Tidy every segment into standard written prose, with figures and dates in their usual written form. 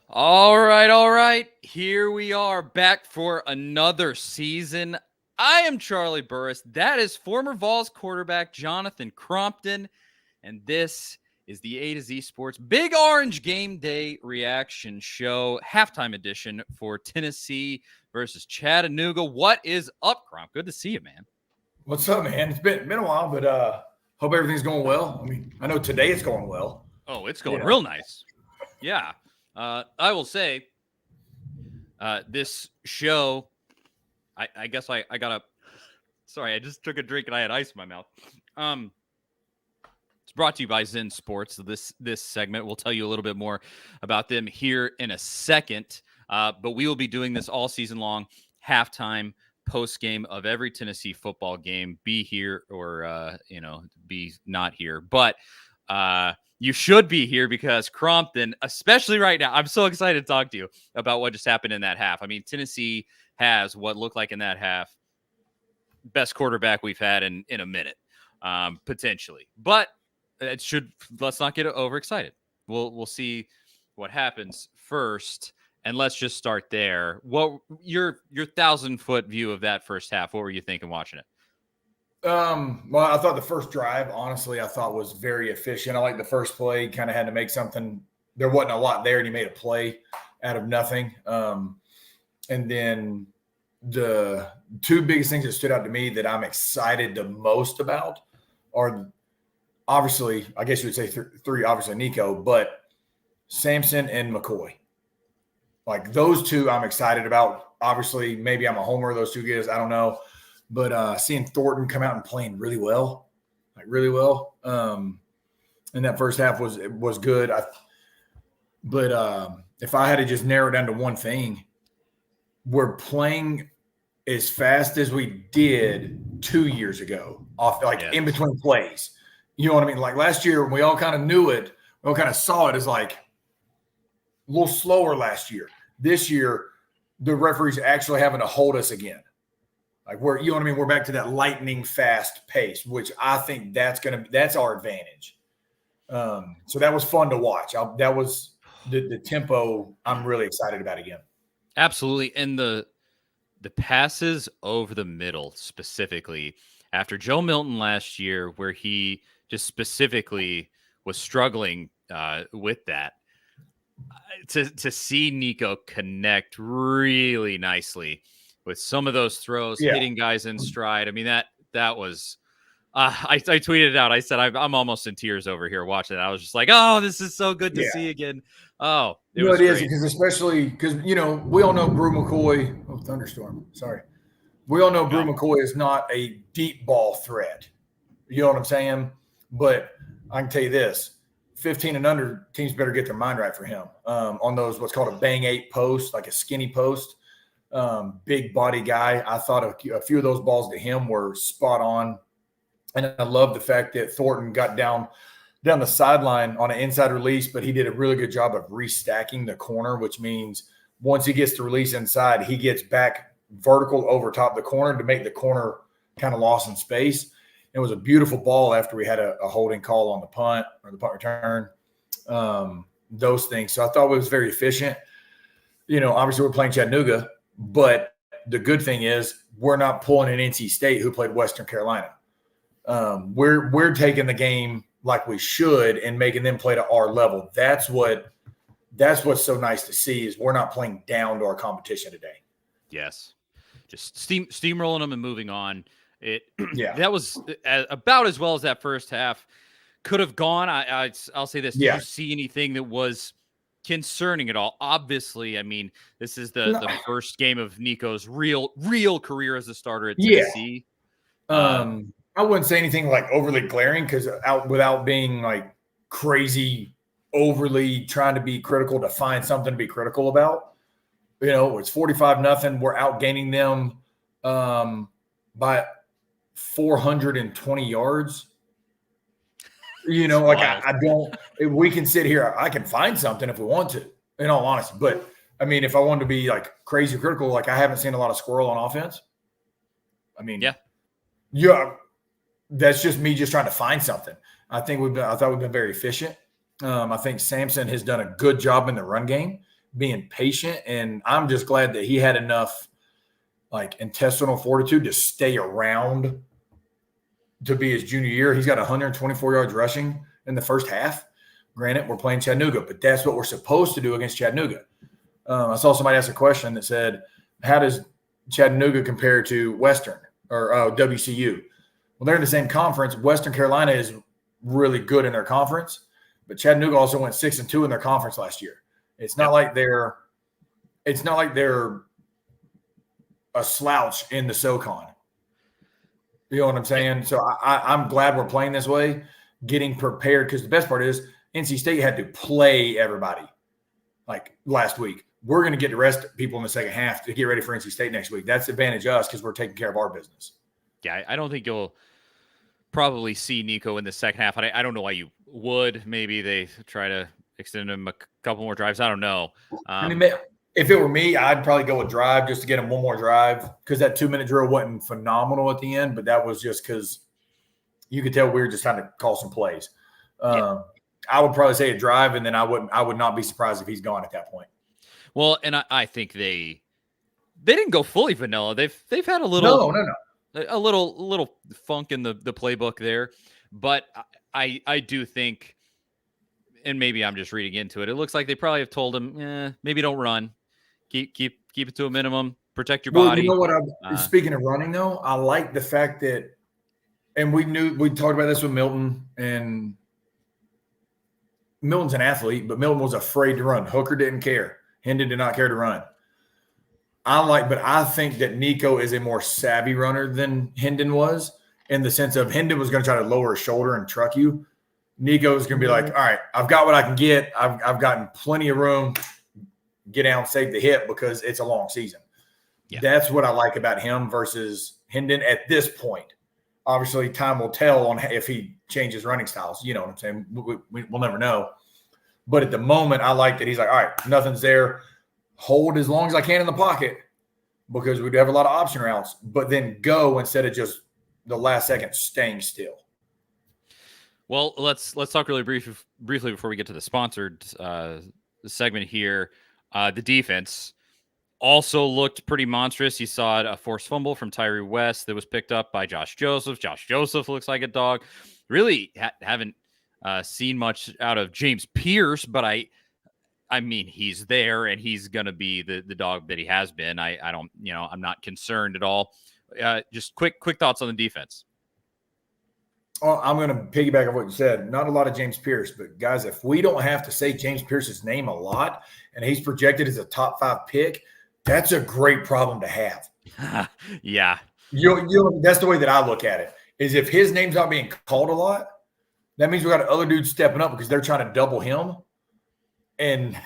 All right. Here we are back for another season. I am Charlie Burris. That is former Vols quarterback Jonathan Crompton. And this is the A to Z Sports Big Orange Game Day reaction show, halftime edition for Tennessee versus Chattanooga. What is up, Cromp? Good to see you, man. What's up, man? It's been a while, but hope everything's going well. I mean, I know today it's going well. Oh, it's going real nice. Yeah. I will say this show, I guess I got sorry, I just took a drink and I had ice in my mouth. It's brought to you by Zen Sports. This segment, we'll tell you a little bit more about them here in a second. But we will be doing this all season long, halftime, post game of every Tennessee football game, be here or, be not here. But you should be here because Crompton, especially right now, I'm so excited to talk to you about what just happened in that half. I mean, Tennessee has what looked like in that half best quarterback we've had in a minute, potentially. But let's not get overexcited. We'll see what happens first, and let's just start there. What your 1,000-foot view of that first half? What were you thinking watching it? Well, I thought the first drive, honestly, I thought was very efficient. I like the first play, kind of had to make something. There wasn't a lot there, and he made a play out of nothing. And then the two biggest things that stood out to me that I'm excited the most about are obviously, I guess you would say three, obviously Nico, but Samson and McCoy. Like those two I'm excited about. Obviously, maybe I'm a homer of those two guys. I don't know. But seeing Thornton come out and playing really well, in that first half was good. But if I had to just narrow it down to one thing, we're playing as fast as we did 2 years ago, in between plays. You know what I mean? Like last year, we all kind of knew it. We all kind of saw it as like a little slower last year. This year, the referee's actually having to hold us again. Like we're back to that lightning fast pace, which I think that's our advantage. So that was fun to watch. That was the tempo I'm really excited about again. Absolutely. And the passes over the middle specifically after Joe Milton last year, where he just specifically was struggling with that, to see Nico connect really nicely with some of those throws, hitting guys in stride. I mean, that was I tweeted it out. I said, I'm almost in tears over here watching it. I was just like, oh, this is so good to see again. Oh, it is, because especially because, we all know Brew McCoy. Oh, thunderstorm. Sorry. We all know Brew McCoy is not a deep ball threat. You know what I'm saying? But I can tell you this. 15 and under, teams better get their mind right for him on those what's called a bang 8 post, like a skinny post. Big body guy. I thought a few of those balls to him were spot on. And I love the fact that Thornton got down the sideline on an inside release, but he did a really good job of restacking the corner, which means once he gets the release inside, he gets back vertical over top of the corner to make the corner kind of lost in space. It was a beautiful ball after we had a holding call on the punt or the punt return, those things. So I thought it was very efficient. Obviously we're playing Chattanooga, but the good thing is we're not pulling an NC State who played Western Carolina. We're taking the game like we should and making them play to our level. That's what's so nice to see, is we're not playing down to our competition today. Yes, just steamrolling them and moving on. That was about as well as that first half could have gone. I'll say this: did you see anything that was concerning at all? Obviously, I mean, this is the first game of Nico's real career as a starter at Tennessee. I wouldn't say anything like overly glaring, because without being like crazy, overly trying to be critical to find something to be critical about. It's 45-0. We're outgaining them by 420 yards. I don't. We can sit here. I can find something if we want to, in all honesty. But I mean, if I wanted to be like crazy critical, like I haven't seen a lot of squirrel on offense. I mean, that's just me just trying to find something. I thought we've been very efficient. I think Samson has done a good job in the run game, being patient. And I'm just glad that he had enough like intestinal fortitude to stay around to be his junior year. He's got 124 yards rushing in the first half. Granted, we're playing Chattanooga, but that's what we're supposed to do against Chattanooga. I saw somebody ask a question that said, how does Chattanooga compare to Western or WCU? Well, they're in the same conference. Western Carolina is really good in their conference, but Chattanooga also went 6-2 in their conference last year. It's not like they're a slouch in the SoCon. You know what I'm saying? So I'm glad we're playing this way, getting prepared, because the best part is NC State had to play everybody like last week. We're going to get to rest people in the second half to get ready for NC State next week. That's the advantage of us because we're taking care of our business. Yeah, I don't think you'll probably see Nico in the second half. I don't know why you would. Maybe they try to extend him a couple more drives. I don't know. I mean, if it were me, I'd probably go with drive just to get him one more drive, because that 2-minute drill wasn't phenomenal at the end, but that was just because you could tell we were just trying to call some plays. I would probably say a drive, and then I would not be surprised if he's gone at that point. Well, and I think they didn't go fully vanilla. They've had a little a little funk in the playbook there, but I do think, and maybe I'm just reading into it, it looks like they probably have told him, maybe don't run, keep it to a minimum, protect your body. You know what? Speaking of running, though, I like the fact that, and we talked about this with Milton, and Milton's an athlete, but Milton was afraid to run. Hooker didn't care. Hendon did not care to run. But I think that Nico is a more savvy runner than Hendon was, in the sense of Hendon was going to try to lower his shoulder and truck you. Nico is going to be like, all right, I've got what I can get. I've gotten plenty of room. Get down, save the hip, because it's a long season. Yeah. That's what I like about him versus Hendon at this point. Obviously, time will tell on if he changes running styles. You know what I'm saying? We'll never know. But at the moment, I like that he's like, all right, nothing's there. Hold as long as I can in the pocket, because we do have a lot of option routes, but then go instead of just the last second staying still. Well, let's talk really briefly before we get to the sponsored segment here. The defense also looked pretty monstrous. You saw a forced fumble from Tyree West that was picked up by Josh Joseph. Josh Joseph looks like a dog. Really haven't seen much out of James Pierce, but I mean, he's there and he's going to be the dog that he has been. I don't, I'm not concerned at all. Just quick thoughts on the defense. Well, I'm going to piggyback on what you said. Not a lot of James Pierce, but guys, if we don't have to say James Pierce's name a lot and he's projected as a top 5 pick, that's a great problem to have. Yeah. That's the way that I look at it, is if his name's not being called a lot, that means we got other dudes stepping up because they're trying to double him. And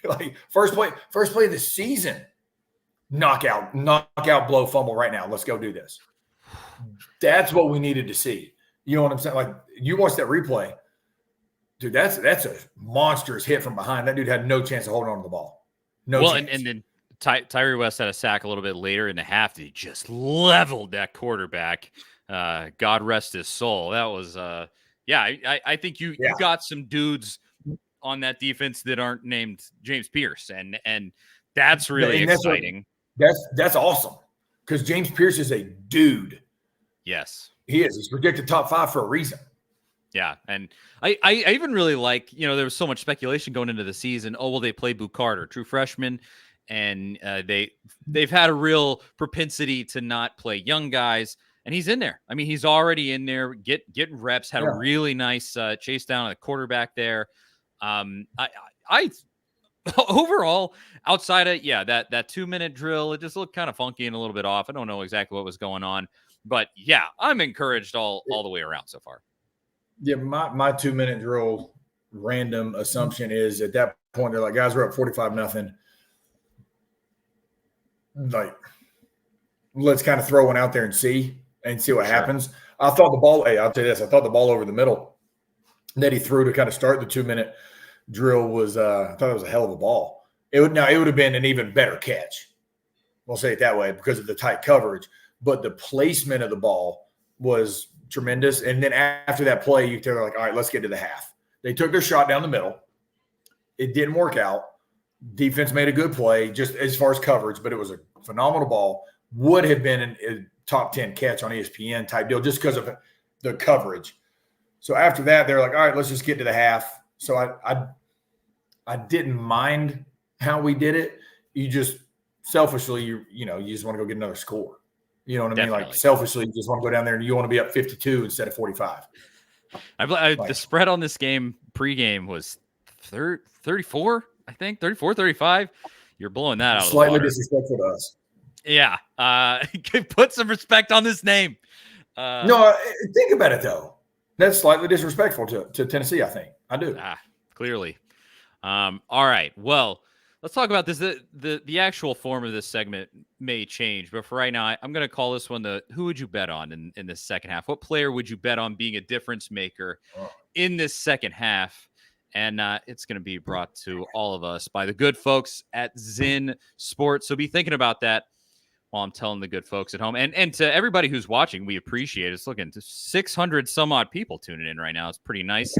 like first play of the season, knockout, blow, fumble right now. Let's go do this. That's what we needed to see. You know what I'm saying? Like, you watch that replay, dude, that's a monstrous hit from behind. That dude had no chance of holding on to the ball. No chance. And then Tyree West had a sack a little bit later in the half. He just leveled that quarterback. God rest his soul. That was I think you got some dudes on that defense that aren't named James Pierce, and that's really exciting. That's awesome, because James Pierce is a dude. Yes, he is. He's predicted top 5 for a reason. Yeah, and I even really like, there was so much speculation going into the season. Oh, will they play Boo Carter, true freshman? And they've had a real propensity to not play young guys, and he's in there. I mean, he's already in there, getting reps. Had a really nice chase down on the quarterback there. I overall, outside of that 2-minute drill, it just looked kind of funky and a little bit off. I don't know exactly what was going on, but I'm encouraged all the way around so far. Yeah, my 2-minute drill random assumption is at that point they're like, guys, we're up 45-0. Like, let's kind of throw one out there and see what happens. I thought the ball. Hey, I'll tell you this. I thought the ball over the middle that he threw to kind of start the 2-minute drill was. I thought it was a hell of a ball. It would have been an even better catch. We'll say it that way because of the tight coverage. But the placement of the ball was tremendous. And then after that play, they're like, all right, let's get to the half. They took their shot down the middle. It didn't work out. Defense made a good play just as far as coverage, but it was a phenomenal ball. Would have been a top 10 catch on ESPN type deal just because of the coverage. So after that, they're like, all right, let's just get to the half. So I didn't mind how we did it. You just selfishly, you just want to go get another score. You know what I mean? Definitely. Like selfishly, you just want to go down there and you want to be up 52 instead of 45. The spread on this game pregame was 34, I think, 34, 35. You're blowing that out of the water. Slightly disrespectful to us. Yeah. Put some respect on this name. No, think about it, though. That's slightly disrespectful to Tennessee, I think. I do. Clearly. All right. Well, let's talk about this. The actual form of this segment may change, but for right now, I'm going to call this one the who would you bet on in this second half? What player would you bet on being a difference maker in this second half? And it's going to be brought to all of us by the good folks at Zyn Sports. So be thinking about that while I'm telling the good folks at home. And to everybody who's watching, we appreciate it. It's looking to 600 some odd people tuning in right now. It's pretty nice.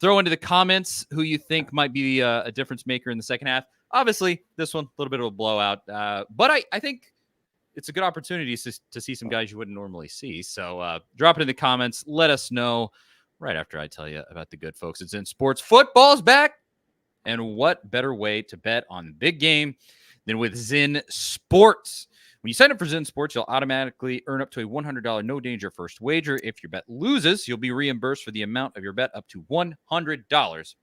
Throw into the comments who you think might be a difference maker in the second half. Obviously, this one, a little bit of a blowout. But I think it's a good opportunity to see some guys you wouldn't normally see. So drop it in the comments. Let us know right after I tell you about the good folks. It's in sports. Football's back. And what better way to bet on the big game than with Zyn Sports? When you sign up for Zyn Sports, you'll automatically earn up to a $100 no-danger first wager. If your bet loses, you'll be reimbursed for the amount of your bet up to $100.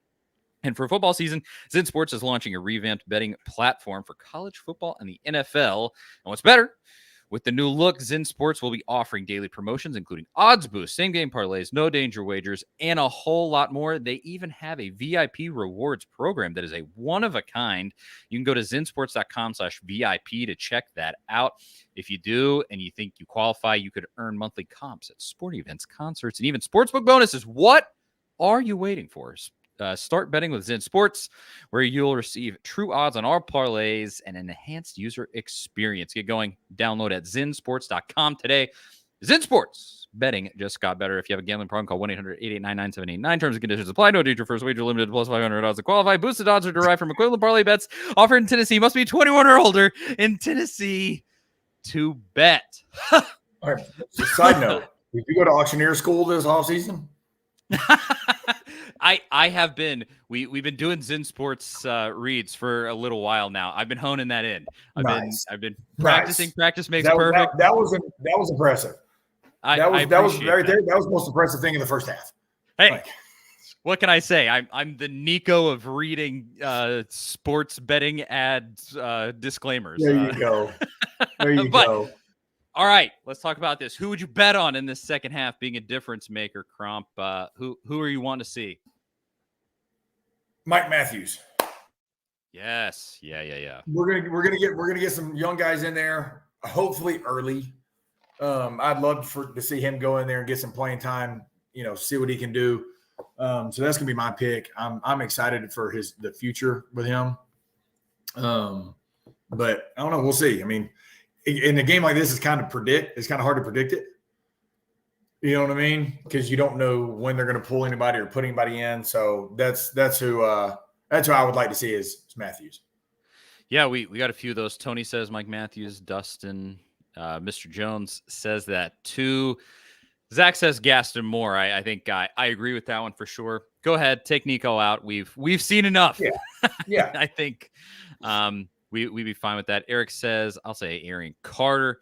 And for football season, Zyn Sports is launching a revamped betting platform for college football and the NFL. And what's better, with the new look, Zyn Sports will be offering daily promotions, including odds boosts, same-game parlays, no-danger wagers, and a whole lot more. They even have a VIP rewards program that is a one-of-a-kind. You can go to zynsports.com/VIP to check that out. If you do and you think you qualify, you could earn monthly comps at sporting events, concerts, and even sportsbook bonuses. What are you waiting for? Start betting with Zyn Sports, where you'll receive true odds on all parlays and an enhanced user experience. Get going. Download at zynsports.com today. Zyn Sports. Betting just got better. If you have a gambling problem, call 1-800-889-9789. Terms and conditions apply. No danger. First wager limited to plus 500 odds to qualify. Boosted odds are derived from equivalent parlay bets offered in Tennessee. Must be 21 or older in Tennessee to bet. All right. So side note, did you go to auctioneer school this offseason? I have been. We've been doing Zyn Sports reads for a little while now. I've been honing that in. I've been practicing. Nice. Practice makes perfect. That was impressive. That was right there. That was the most impressive thing in the first half. Hey, what can I say? I'm the Nico of reading sports betting ads disclaimers. There you go. There you go. All right, let's talk about this. Who would you bet on in this second half being a difference maker, Crump? Who are you wanting to see? Mike Matthews. Yes. Yeah. We're gonna get some young guys in there, hopefully early. I'd love to see him go in there and get some playing time, see what he can do. So that's gonna be my pick. I'm excited for the future with him. But I don't know, we'll see. I mean, in a game like this, it's kind of hard to predict it. You know what I mean? Because you don't know when they're going to pull anybody or put anybody in. So that's who I would like to see is Matthews. Yeah, we got a few of those. Tony says Mike Matthews, Dustin, Mr. Jones says that too. Zach says Gaston Moore. I think I agree with that one for sure. Go ahead, take Nico out. We've seen enough. Yeah. I think we'd be fine with that. Eric says, I'll say Aaron Carter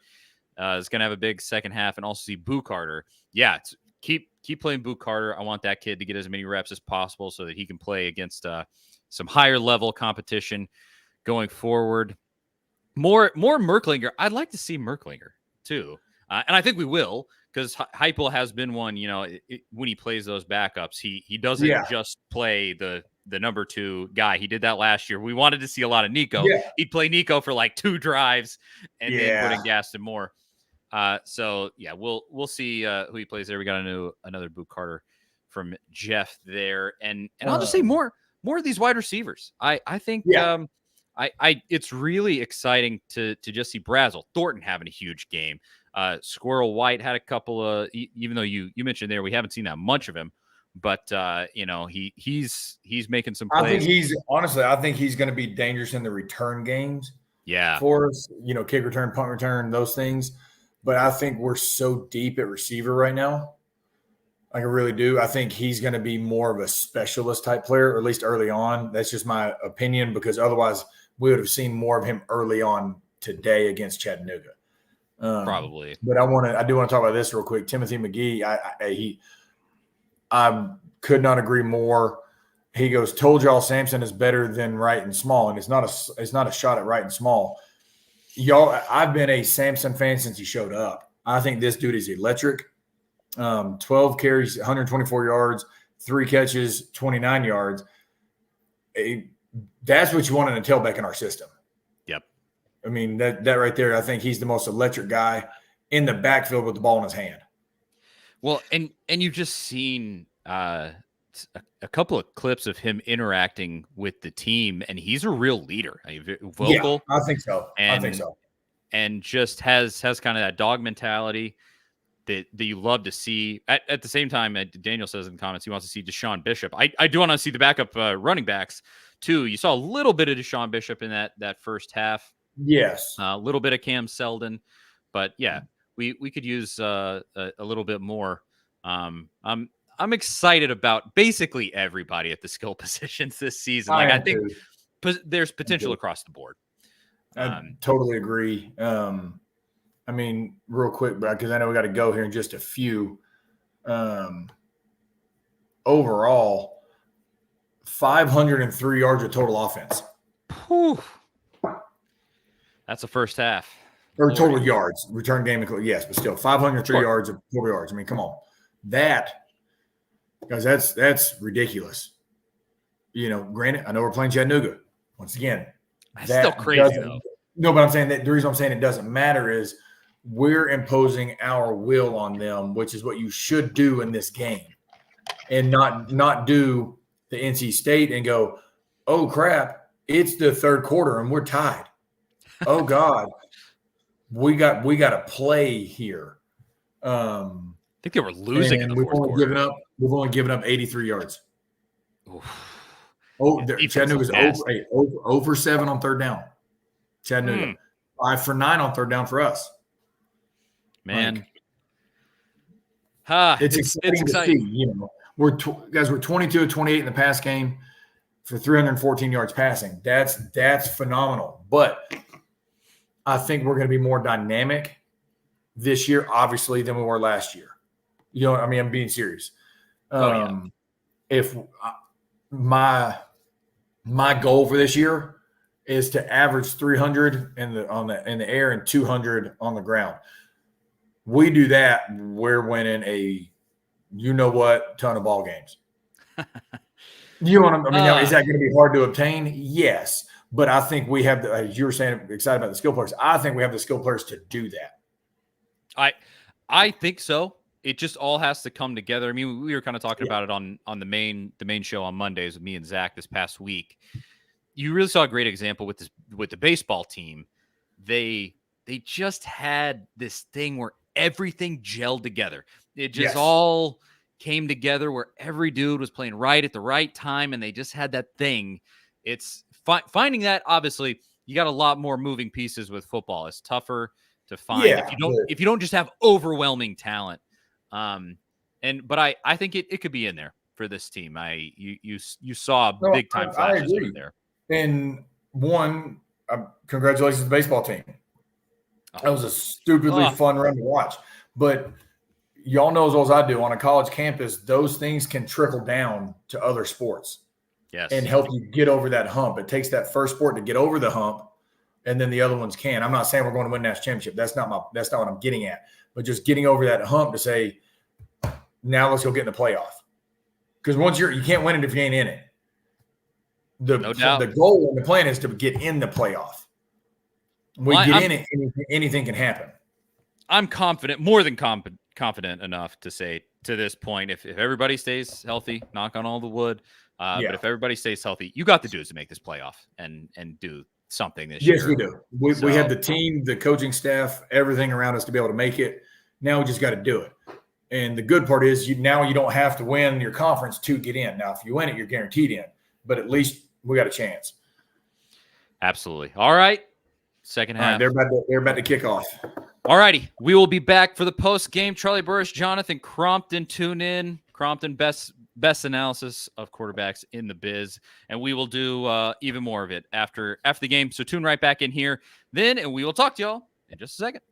is going to have a big second half, and also see Boo Carter. Yeah, keep playing Boo Carter. I want that kid to get as many reps as possible so that he can play against some higher level competition going forward. More Merklinger. I'd like to see Merklinger too, and I think we will, because Heupel has been one. When he plays those backups, he doesn't just play the number 2 guy. He did that last year. We wanted to see a lot of Nico. Yeah. He'd play Nico for like 2 drives and then put in Gaston Moore. So yeah, we'll see who he plays there. We got another Boo Carter from Jeff there, and I'll just say more of these wide receivers. I think it's really exciting to just see Brazel, Thornton having a huge game. Squirrel White had a couple of, even though you mentioned there, we haven't seen that much of him. but he's making some plays. I think he's going to be dangerous in the return games. Yeah. For us, kick return, punt return, those things. But I think we're so deep at receiver right now. I really do. I think he's going to be more of a specialist type player, or at least early on. That's just my opinion, because otherwise we would have seen more of him early on today against Chattanooga. Probably. But I do want to talk about this real quick. Timothy McGee, I could not agree more. He goes, told y'all Samson is better than Wright and Small, and it's not a shot at Wright and Small. Y'all, I've been a Samson fan since he showed up. I think this dude is electric. 12 carries, 124 yards, 3 catches, 29 yards. That's what you want in a tailback in our system. Yep. I mean, that right there, I think he's the most electric guy in the backfield with the ball in his hand. Well, and you've just seen a couple of clips of him interacting with the team, and he's a real leader. Vocal. Yeah, I think so. And just has kind of that dog mentality that you love to see. At the same time, Daniel says in the comments he wants to see Deshaun Bishop. I do want to see the backup running backs too. You saw a little bit of Deshaun Bishop in that first half. Yes. A little bit of Cam Seldon. But yeah, we could use a little bit more. I'm excited about basically everybody at the skill positions this season. I think there's potential across the board. I totally agree. I mean, real quick, because I know we got to go here in just a few. Overall, 503 yards of total offense. Whew. That's the first half. Or total yards. Return game, yes, but still 503 yards of total yards. I mean, come on. Guys, that's ridiculous. Granted, I know we're playing Chattanooga. Once again, that's still crazy, though. No, but I'm saying that the reason I'm saying it doesn't matter is we're imposing our will on them, which is what you should do in this game, and not do the NC State and go, oh crap, it's the third quarter and we're tied. Oh God, we got to play here. I think they were losing in the fourth quarter. We've only given up 83 yards. Oof. Chattanooga's 0 for 7 on third down. Chattanooga 5 for 9 on third down for us. Man, it's exciting to see. We're 22 of 28 in the pass game for 314 yards passing. That's phenomenal. But I think we're going to be more dynamic this year, obviously, than we were last year. I'm being serious. If my goal for this year is to average 300 in the air and 200 on the ground. We do that, we're winning ton of ball games. Now, is that going to be hard to obtain? Yes, but I think we have as you were saying, excited about the skill players. I think we have the skill players to do that. I think so. It just all has to come together. I mean, we were kind of talking about it on the main show on Mondays with me and Zach this past week. You really saw a great example with the baseball team. They just had this thing where everything gelled together. It just all came together where every dude was playing right at the right time, and they just had that thing. It's finding that. Obviously, you got a lot more moving pieces with football. It's tougher to find if you don't just have overwhelming talent. But I think it could be in there for this team. You saw big time flashes right there. And congratulations to the baseball team. That was a stupidly fun run to watch. But y'all know as well as I do, on a college campus, those things can trickle down to other sports. Yes. And help you get over that hump. It takes that first sport to get over the hump, and then the other ones can. I'm not saying we're going to win national championship. That's not what I'm getting at. But just getting over that hump to say, now let's go get in the playoff. Because once you can't win it if you ain't in it. The goal and the plan is to get in the playoff. In it, anything can happen. I'm confident, more than confident enough to say to this point, if everybody stays healthy, knock on all the wood, but if everybody stays healthy, you got the dudes to make this playoff and do something this year. Yes, we do. We have the team, the coaching staff, everything around us to be able to make it. Now we just got to do it. And the good part is now you don't have to win your conference to get in. Now, if you win it, you're guaranteed in, but at least we got a chance. Absolutely. All right. Second half. All right, they're about to kick off. All righty. We will be back for the post game. Charlie Burris, Jonathan Crompton, tune in. Crompton, best analysis of quarterbacks in the biz, and we will do even more of it after the game. So tune right back in here then, and we will talk to y'all in just a second.